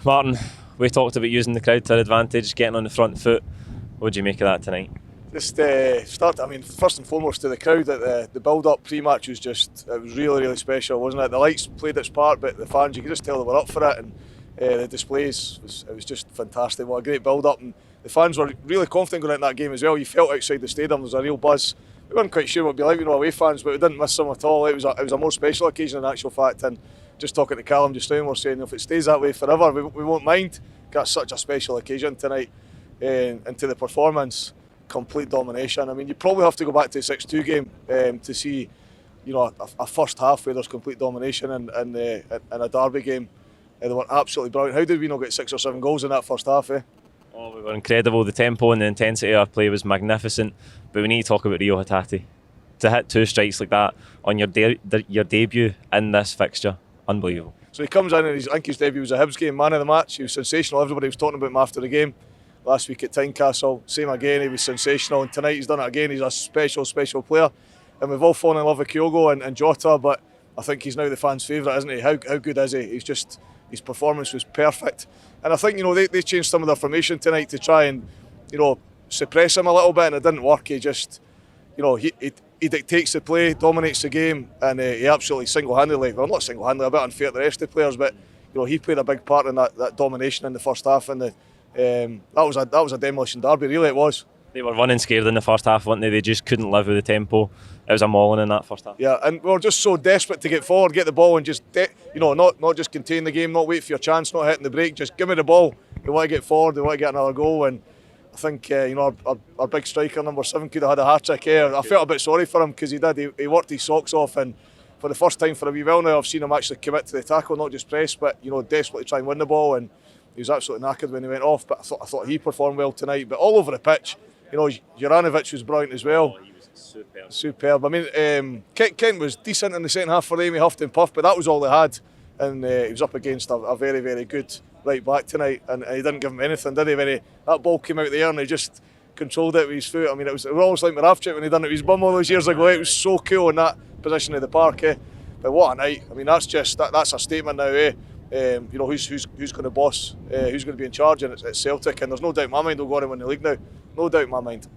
Martin, we talked about using the crowd to our advantage, getting on the front foot. What do you make of that tonight? Just first and foremost to the crowd, that the build-up pre-match was it was really, really special, wasn't it? The lights played its part, but the fans, you could just tell they were up for it, and the displays, it was just fantastic. What a great build-up, and the fans were really confident going into that game as well. You felt outside the stadium there was a real buzz. We weren't quite sure what it'd be like, away fans, but we didn't miss them at all. It was a more special occasion in actual fact, and just talking to Callum just now, we're saying if it stays that way forever, we won't mind. Got such a special occasion tonight, and to the performance, complete domination. I mean, you probably have to go back to the 6-2 game to see, a first half where there's complete domination, and a derby game. They were absolutely brilliant. How did we not get 6 or 7 goals in that first half? Oh, we were incredible. The tempo and the intensity of our play was magnificent. But we need to talk about Rio Hatate. To hit 2 strikes like that on your debut in this fixture, unbelievable. So he comes in, and I think his debut was a Hibs game, man of the match. He was sensational. Everybody was talking about him after the game. Last week at Tynecastle, same again, he was sensational, and tonight he's done it again. He's a special, special player, and we've all fallen in love with Kyogo and Jota, but I think he's now the fans' favourite, isn't he? How good is he? His performance was perfect, and I think they changed some of their formation tonight to try and suppress him a little bit, and it didn't work. He just he dictates the play, dominates the game, and he absolutely single-handedly, well, not single-handedly, a bit unfair to the rest of the players, but he played a big part in that domination in the first half, and that was a demolition derby, really it was. They were running scared in the first half, weren't they? They just couldn't live with the tempo. It was a mauling in that first half. Yeah, and we were just so desperate to get forward, get the ball, and just not just contain the game, not wait for your chance, not hitting the break, just give me the ball. We want to get forward, we want to get another goal, and I think our big striker, number 7, could have had a hat-trick here. I felt a bit sorry for him because he did. He worked his socks off, and for the first time for a wee while now, I've seen him actually commit to the tackle, not just press, but desperately try and win the ball, and he was absolutely knackered when he went off. But I thought he performed well tonight. But all over the pitch, Juranovic was brilliant as well. Oh, he was superb. Superb. I mean, Kent was decent in the second half for them. He huffed and puffed, but that was all they had, and he was up against a very, very good right back tonight, and he didn't give him anything, did he? When that ball came out there and he just controlled it with his foot. I mean, it was almost like Moravchik when he done it with his bum all those years ago. It was so cool in that position of the park. But what a night! I mean, that's a statement now. Who's going to boss? Who's going to be in charge? And it's Celtic, and there's no doubt in my mind they'll go on and win the league now. No doubt in my mind.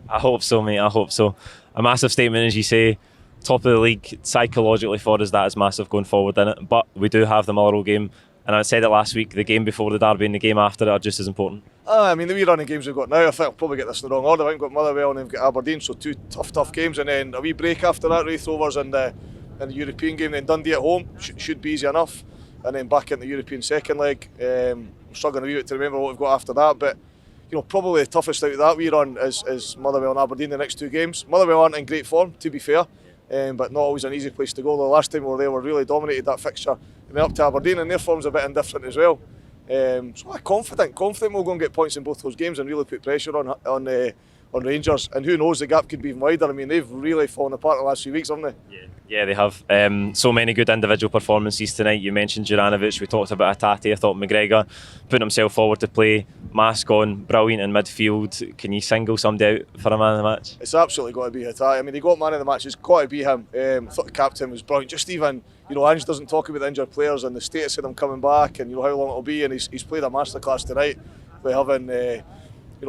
I hope so, mate. I hope so. A massive statement, as you say. Top of the league psychologically for us, that is massive going forward in it. But we do have the Motherwell game. And I said it last week, the game before the derby and the game after it are just as important. I mean, the wee running games we've got now, I think I'll probably get this in the wrong order. I think we've got Motherwell and then we've got Aberdeen, so 2 tough games, and then a wee break after that, Wraith Rovers and the European game, then Dundee at home, should be easy enough, and then back in the European second leg. I'm struggling a wee bit to remember what we've got after that, but probably the toughest out of that wee run is Motherwell and Aberdeen the next 2 games. Motherwell aren't in great form, to be fair, but not always an easy place to go. The last time we were there, we really dominated that fixture. And then up to Aberdeen, and their form's a bit indifferent as well. So I'm confident we'll go and get points in both those games and really put pressure on Rangers. And who knows, the gap could be even wider. I mean, they've really fallen apart the last few weeks, haven't they? Yeah, they have. So many good individual performances tonight. You mentioned Juranovic, we talked about Hatate. I thought McGregor putting himself forward to play, mask on, brilliant in midfield. Can you single somebody out for a man of the match? It's absolutely got to be Hatate. I mean, he got man of the match, it's got to be him. I thought the captain was brilliant. Just even, Ange doesn't talk about the injured players and the status of them coming back and how long it'll be, and he's played a masterclass tonight by having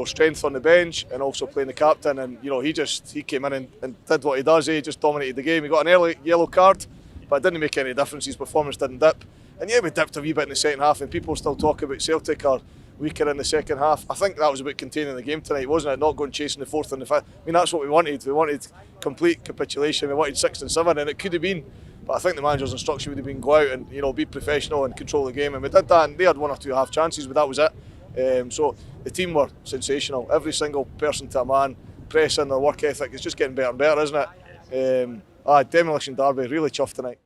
strength on the bench and also playing the captain, and he came in and did what he does. He just dominated the game. He got an early yellow card, but it didn't make any difference. His performance didn't dip, and we dipped a wee bit in the second half, and people still talk about Celtic are weaker in the second half. I think that was about containing the game tonight, wasn't it? Not going chasing the fourth and the fifth. I mean, that's what we wanted. We wanted complete capitulation. We wanted 6 and 7, and it could have been. But I think the manager's instruction would have been go out and be professional and control the game, and we did that. And they had 1 or 2 half chances, but that was it. So the team were sensational. Every single person to a man, pressing, their work ethic is just getting better and better, isn't it? Demolition derby, really chuffed tonight.